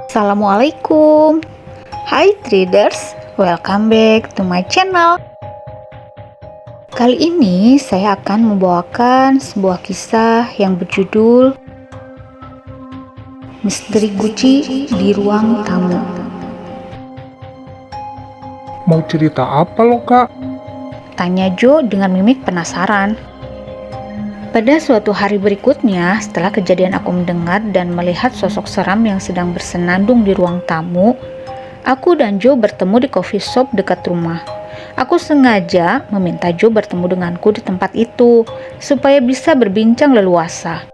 Assalamualaikum. Hai traders, welcome back to my channel. Kali ini saya akan membawakan sebuah kisah yang berjudul Misteri Guci di Ruang Tamu. Mau cerita apa lo, Kak? Tanya Joe dengan mimik penasaran. Pada suatu hari berikutnya, setelah kejadian aku mendengar dan melihat sosok seram yang sedang bersenandung di ruang tamu, aku dan Joe bertemu di coffee shop dekat rumah. Aku sengaja meminta Joe bertemu denganku di tempat itu, supaya bisa berbincang leluasa.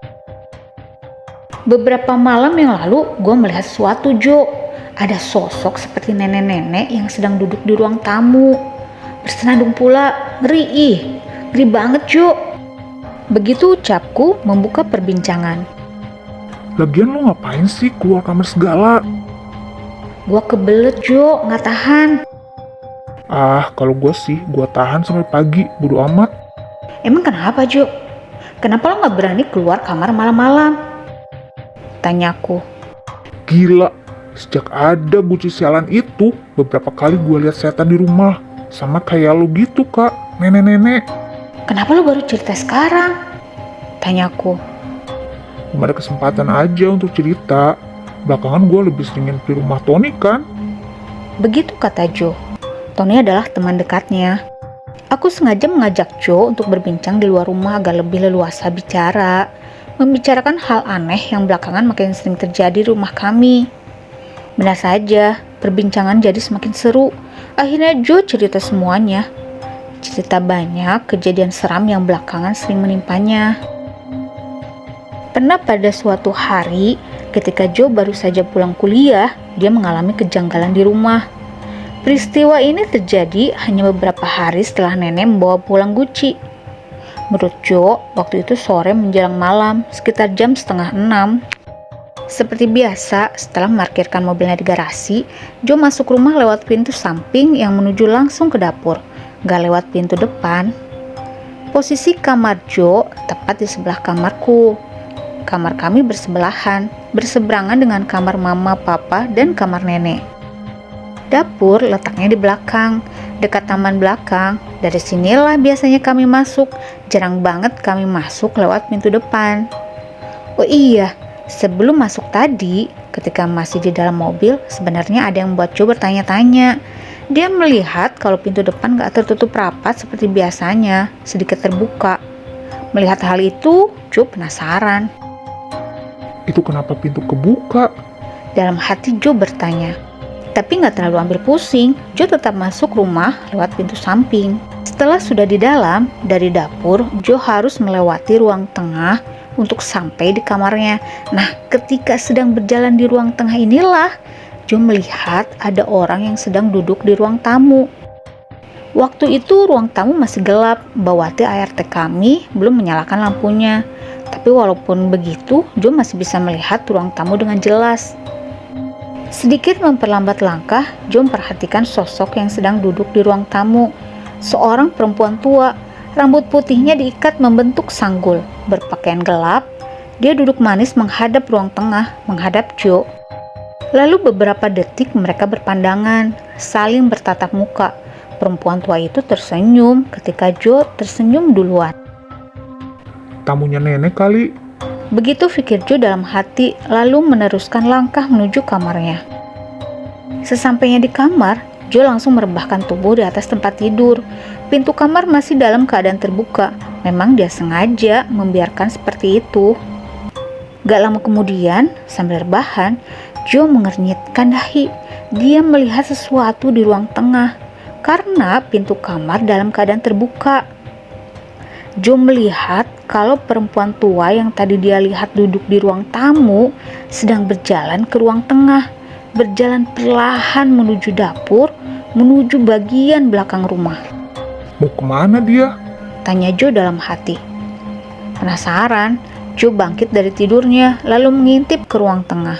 Beberapa malam yang lalu, gue melihat sesuatu, Joe. Ada sosok seperti nenek-nenek yang sedang duduk di ruang tamu. Bersenandung pula, ngeri banget, Joe. Begitu ucapku membuka perbincangan. Lagian lo ngapain sih keluar kamar segala? Gua kebelet, Jo, nggak tahan. Kalau gue sih, gue tahan sampai pagi, bodo amat. Emang kenapa, Jo? Kenapa lo nggak berani keluar kamar malam-malam? Tanyaku. Gila, sejak ada guci sialan itu, beberapa kali gue lihat setan di rumah. Sama kayak lo gitu, Kak, nenek-nenek. Kenapa lo baru cerita sekarang? Tanyaku. Belum ada kesempatan aja untuk cerita. Belakangan gue lebih sering di rumah Tony kan? Begitu kata Joe. Tony adalah teman dekatnya. Aku sengaja mengajak Joe untuk berbincang di luar rumah agar lebih leluasa bicara. Membicarakan hal aneh yang belakangan makin sering terjadi di rumah kami. Benar saja, perbincangan jadi semakin seru. Akhirnya Joe cerita semuanya. Cerita banyak kejadian seram yang belakangan sering menimpanya. Pernah pada suatu hari, ketika Joe baru saja pulang kuliah, dia mengalami kejanggalan di rumah. Peristiwa ini terjadi hanya beberapa hari setelah nenek membawa pulang guci. Menurut Joe, waktu itu sore menjelang malam, sekitar jam 5:30. Seperti biasa, setelah memarkirkan mobilnya di garasi, Joe masuk rumah lewat pintu samping yang menuju langsung ke dapur. Gak lewat pintu depan. Posisi kamar Joe tepat di sebelah kamarku. Kamar kami bersebelahan, berseberangan dengan kamar mama, papa, dan kamar nenek. Dapur letaknya di belakang, dekat taman belakang. Dari sinilah biasanya kami masuk. Jarang banget kami masuk lewat pintu depan. Oh iya, sebelum masuk tadi, ketika masih di dalam mobil, sebenarnya ada yang membuat Joe bertanya-tanya. Dia melihat kalau pintu depan gak tertutup rapat seperti biasanya, sedikit terbuka. Melihat hal itu, Joe penasaran. Itu kenapa pintu kebuka? Dalam hati Joe bertanya. Tapi gak terlalu ambil pusing, Joe tetap masuk rumah lewat pintu samping. Setelah sudah di dalam, dari dapur, Joe harus melewati ruang tengah untuk sampai di kamarnya. Nah, ketika sedang berjalan di ruang tengah inilah, Joe melihat ada orang yang sedang duduk di ruang tamu. Waktu itu ruang tamu masih gelap, Mbak ART kami belum menyalakan lampunya. Tapi walaupun begitu, Joe masih bisa melihat ruang tamu dengan jelas. Sedikit memperlambat langkah, Joe memperhatikan sosok yang sedang duduk di ruang tamu. Seorang perempuan tua, rambut putihnya diikat membentuk sanggul, berpakaian gelap. Dia duduk manis menghadap ruang tengah, menghadap Joe. Lalu beberapa detik mereka berpandangan, saling bertatap muka. Perempuan tua itu tersenyum ketika Joe tersenyum duluan. Tamunya nenek kali. Begitu pikir Joe dalam hati, lalu meneruskan langkah menuju kamarnya. Sesampainya di kamar, Joe langsung merebahkan tubuh di atas tempat tidur. Pintu kamar masih dalam keadaan terbuka. Memang dia sengaja membiarkan seperti itu. Gak lama kemudian, sambil rebahan, Joe mengernyitkan dahi. Dia melihat sesuatu di ruang tengah karena pintu kamar dalam keadaan terbuka. Joe melihat kalau perempuan tua yang tadi dia lihat duduk di ruang tamu sedang berjalan ke ruang tengah, berjalan perlahan menuju dapur, menuju bagian belakang rumah. Mau kemana dia? Tanya Joe dalam hati. Penasaran, Joe bangkit dari tidurnya lalu mengintip ke ruang tengah.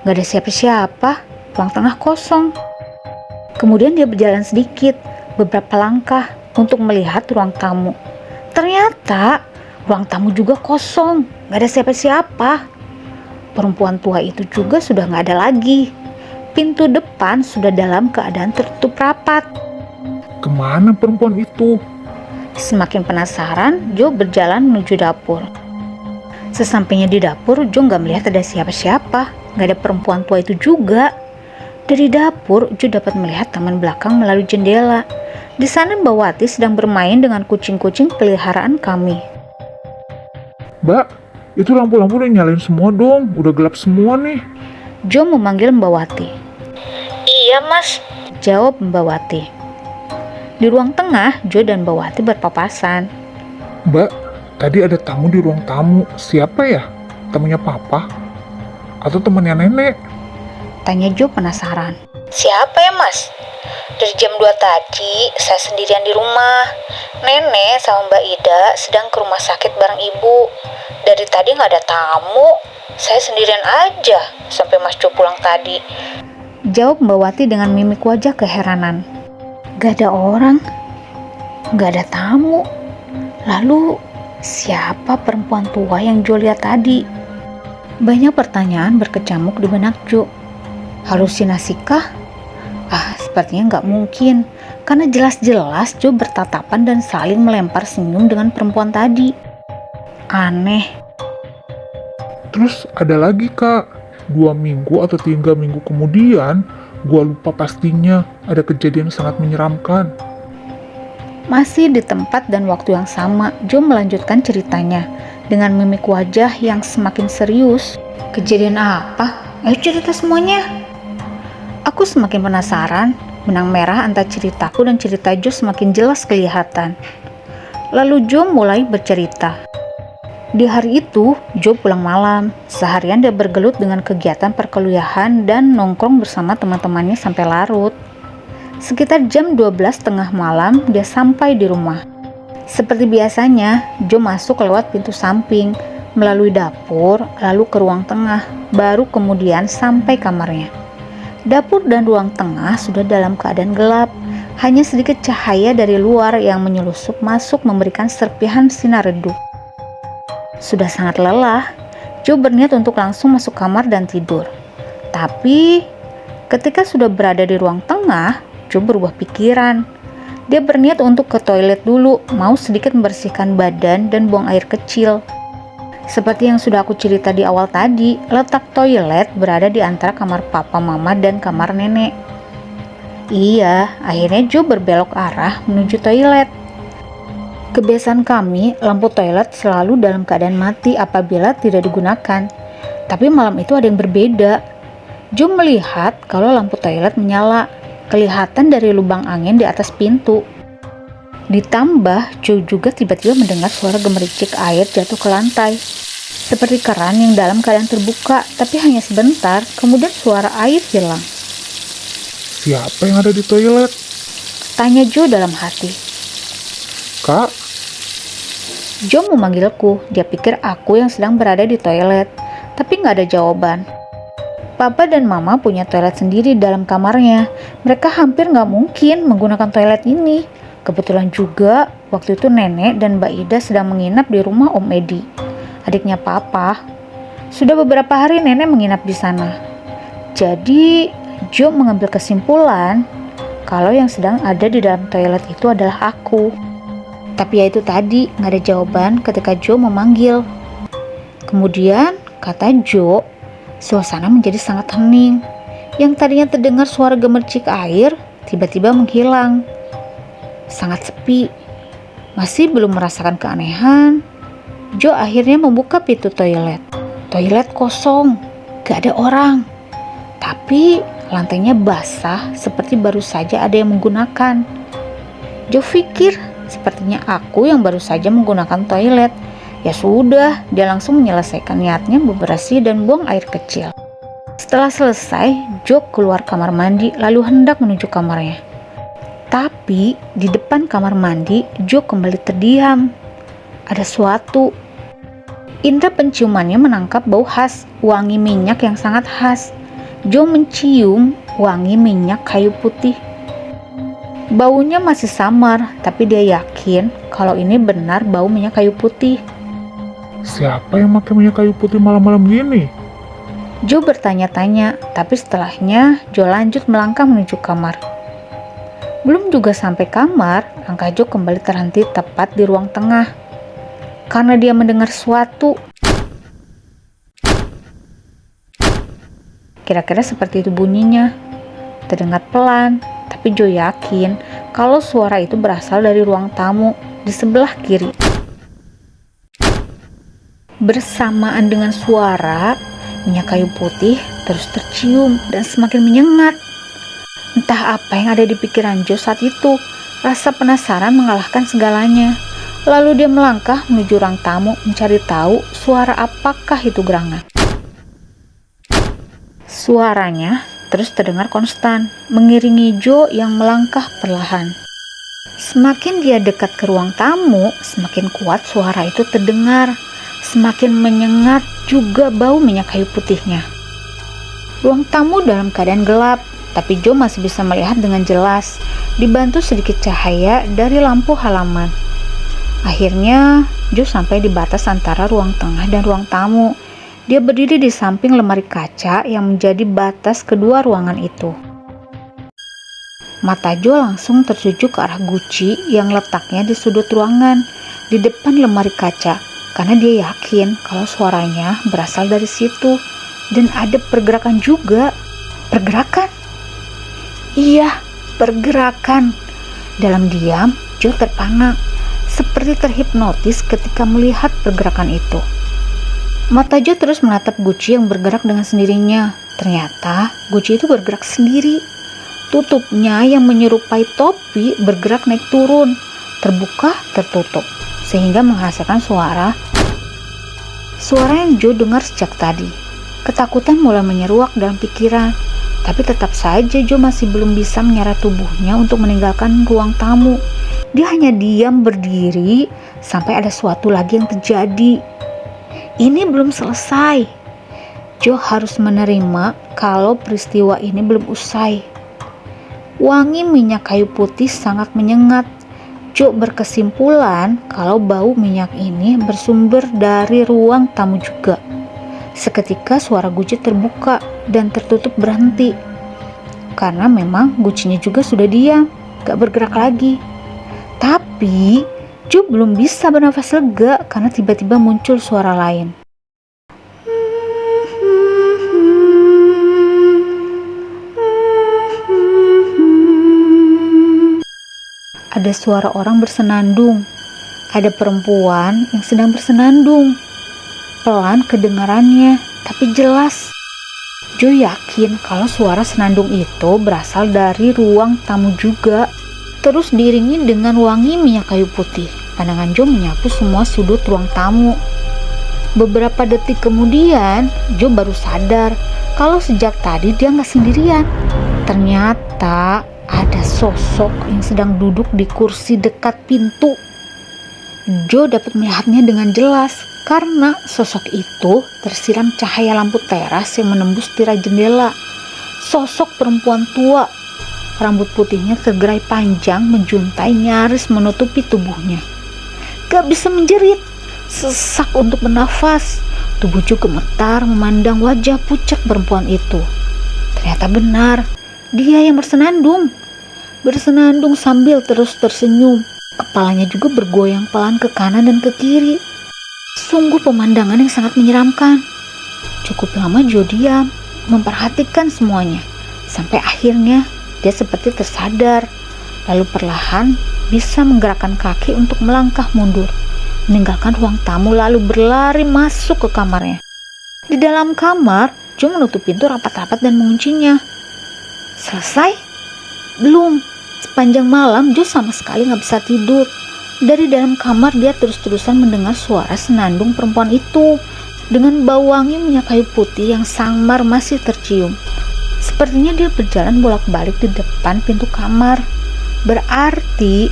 Gak ada siapa-siapa, ruang tengah kosong. Kemudian dia berjalan sedikit, beberapa langkah untuk melihat ruang tamu. Ternyata ruang tamu juga kosong, gak ada siapa-siapa. Perempuan tua itu juga sudah nggak ada lagi. Pintu depan sudah dalam keadaan tertutup rapat. Kemana perempuan itu? Semakin penasaran, Joe berjalan menuju dapur. Sesampainya di dapur, Joe nggak melihat ada siapa-siapa. Nggak ada perempuan tua itu juga. Dari dapur, Joe dapat melihat taman belakang melalui jendela. Di sana Mbak Wati sedang bermain dengan kucing-kucing peliharaan kami. Mbak, itu lampu-lampu udah nyalain semua dong. Udah gelap semua nih. Joe memanggil Mbak Wati. "Iya mas," jawab Mbak Wati. Di ruang tengah, Joe dan Mbak Wati berpapasan. Mbak, tadi ada tamu di ruang tamu. Siapa ya? Temannya papa? Atau temannya nenek? Tanya Joe penasaran. "Siapa ya mas? Dari jam 2 tadi saya sendirian di rumah. Nenek sama Mbak Ida sedang ke rumah sakit bareng ibu. Dari tadi nggak ada tamu. Saya sendirian aja sampai Mas Joe pulang tadi," jawab Mbak Wati dengan mimik wajah keheranan. Gak ada orang, gak ada tamu. Lalu siapa perempuan tua yang Joe lihat tadi? Banyak pertanyaan berkecamuk di benak Joe. Halusinasikah? Sepertinya nggak mungkin, karena jelas-jelas Joe bertatapan dan saling melempar senyum dengan perempuan tadi. Aneh. Terus ada lagi kak, 2 minggu atau 3 minggu kemudian, gua lupa pastinya ada kejadian sangat menyeramkan. Masih di tempat dan waktu yang sama, Joe melanjutkan ceritanya dengan mimik wajah yang semakin serius. "Kejadian apa? Ayo cerita semuanya." Aku semakin penasaran, benang merah antara ceritaku dan cerita Joe semakin jelas kelihatan. Lalu Joe mulai bercerita. Di hari itu, Joe pulang malam. Seharian dia bergelut dengan kegiatan perkuliahan dan nongkrong bersama teman-temannya sampai larut. Sekitar jam 12 tengah malam, dia sampai di rumah. Seperti biasanya, Joe masuk lewat pintu samping, melalui dapur, lalu ke ruang tengah, baru kemudian sampai kamarnya. Dapur dan ruang tengah sudah dalam keadaan gelap. Hanya sedikit cahaya dari luar yang menyelusup masuk memberikan serpihan sinar redup. Sudah sangat lelah, Joe berniat untuk langsung masuk kamar dan tidur. Tapi ketika sudah berada di ruang tengah, Joe berubah pikiran. Dia berniat untuk ke toilet dulu, mau sedikit membersihkan badan dan buang air kecil. Seperti yang sudah aku cerita di awal tadi, letak toilet berada di antara kamar papa, mama, dan kamar nenek. Iya, akhirnya Joe berbelok arah menuju toilet. Kebiasaan kami, lampu toilet selalu dalam keadaan mati apabila tidak digunakan. Tapi malam itu ada yang berbeda. Joe melihat kalau lampu toilet menyala, kelihatan dari lubang angin di atas pintu. Ditambah, Joe juga tiba-tiba mendengar suara gemericik air jatuh ke lantai. Seperti keran yang dalam keadaan terbuka, tapi hanya sebentar, kemudian suara air hilang. Siapa yang ada di toilet? Tanya Joe dalam hati. Kak, Joe memanggilku, dia pikir aku yang sedang berada di toilet, tapi nggak ada jawaban. Papa dan Mama punya toilet sendiri dalam kamarnya. Mereka hampir nggak mungkin menggunakan toilet ini. Kebetulan juga waktu itu Nenek dan Mbak Ida sedang menginap di rumah Om Edi, adiknya Papa. Sudah beberapa hari Nenek menginap di sana. Jadi Joe mengambil kesimpulan kalau yang sedang ada di dalam toilet itu adalah aku. Tapi ya itu tadi, nggak ada jawaban ketika Joe memanggil. Kemudian kata Joe, suasana menjadi sangat hening. Yang tadinya terdengar suara gemercik air, tiba-tiba menghilang. Sangat sepi. Masih belum merasakan keanehan, Joe akhirnya membuka pintu toilet. Toilet kosong, gak ada orang. Tapi lantainya basah seperti baru saja ada yang menggunakan. Joe pikir, sepertinya aku yang baru saja menggunakan toilet. Ya sudah, dia langsung menyelesaikan niatnya bebersih dan buang air kecil. Setelah selesai, Joe keluar kamar mandi lalu hendak menuju kamarnya. Tapi di depan kamar mandi, Joe kembali terdiam. Ada sesuatu. Indra penciumannya menangkap bau khas, wangi minyak yang sangat khas. Joe mencium wangi minyak kayu putih. Baunya masih samar, tapi dia yakin kalau ini benar bau minyak kayu putih. siapa yang pakai minyak kayu putih malam-malam gini? Joe bertanya-tanya, tapi setelahnya Joe lanjut melangkah menuju kamar. Belum juga sampai kamar, langkah Joe kembali terhenti tepat di ruang tengah. Karena dia mendengar sesuatu. Kira-kira seperti itu bunyinya. Terdengar pelan, tapi Joe yakin kalau suara itu berasal dari ruang tamu di sebelah kiri. Bersamaan dengan suara, minyak kayu putih terus tercium dan semakin menyengat. Entah apa yang ada di pikiran Joe saat itu, rasa penasaran mengalahkan segalanya. Lalu dia melangkah menuju ruang tamu mencari tahu suara apakah itu gerangan. Suaranya terus terdengar konstan, mengiringi Joe yang melangkah perlahan. Semakin dia dekat ke ruang tamu, semakin kuat suara itu terdengar. Semakin menyengat juga bau minyak kayu putihnya. Ruang tamu dalam keadaan gelap, tapi Joe masih bisa melihat dengan jelas, dibantu sedikit cahaya dari lampu halaman. Akhirnya, Joe sampai di batas antara ruang tengah dan ruang tamu. Dia berdiri di samping lemari kaca yang menjadi batas kedua ruangan itu. Mata Joe langsung tertuju ke arah guci yang letaknya di sudut ruangan, di depan lemari kaca, karena dia yakin kalau suaranya berasal dari situ. Dan ada pergerakan juga. Pergerakan? Iya, pergerakan. Dalam diam, Joe terpana, seperti terhipnotis ketika melihat pergerakan itu. Mata Joe terus menatap guci yang bergerak dengan sendirinya. Ternyata guci itu bergerak sendiri. Tutupnya yang menyerupai topi bergerak naik turun, terbuka, tertutup, sehingga menghasilkan suara yang Joe dengar sejak tadi. Ketakutan mulai menyeruak dalam pikiran, tapi tetap saja Joe masih belum bisa menyeret tubuhnya untuk meninggalkan ruang tamu. Dia hanya diam berdiri sampai ada sesuatu lagi yang terjadi. Ini belum selesai. Joe harus menerima kalau peristiwa ini belum usai. Wangi minyak kayu putih sangat menyengat. Joe berkesimpulan kalau bau minyak ini bersumber dari ruang tamu juga. Seketika suara guci terbuka dan tertutup berhenti. Karena memang gucinya juga sudah diam, gak bergerak lagi. Tapi Joe belum bisa bernafas lega karena tiba-tiba muncul suara lain. Ada suara orang bersenandung. Ada perempuan yang sedang bersenandung. Pelan kedengarannya, tapi jelas. Joe yakin kalau suara senandung itu berasal dari ruang tamu juga. Terus diiringi dengan wangi minyak kayu putih. Pandangan Joe menyapu semua sudut ruang tamu. Beberapa detik kemudian, Joe baru sadar kalau sejak tadi dia nggak sendirian. Ternyata ada sosok yang sedang duduk di kursi dekat pintu. Joe dapat melihatnya dengan jelas karena sosok itu tersiram cahaya lampu teras yang menembus tirai jendela. Sosok perempuan tua. Rambut putihnya tergerai panjang, menjuntai nyaris menutupi tubuhnya. Gak bisa menjerit, sesak untuk bernafas. Tubuh Joe gemetar memandang wajah pucat perempuan itu. Ternyata benar, dia yang bersenandung. Bersenandung sambil terus tersenyum. Kepalanya juga bergoyang pelan ke kanan dan ke kiri. Sungguh pemandangan yang sangat menyeramkan. Cukup lama Joe diam, memperhatikan semuanya. Sampai akhirnya dia seperti tersadar, lalu perlahan bisa menggerakkan kaki untuk melangkah mundur, meninggalkan ruang tamu lalu berlari masuk ke kamarnya. Di dalam kamar, Joe menutup pintu rapat-rapat dan menguncinya. Selesai? Belum. Sepanjang malam Joe sama sekali gak bisa tidur. Dari dalam kamar dia terus-terusan mendengar suara senandung perempuan itu, dengan bau wangi minyak kayu putih yang samar masih tercium. Sepertinya dia berjalan bolak-balik di depan pintu kamar. Berarti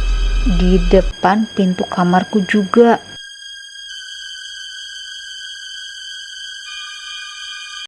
di depan pintu kamarku juga.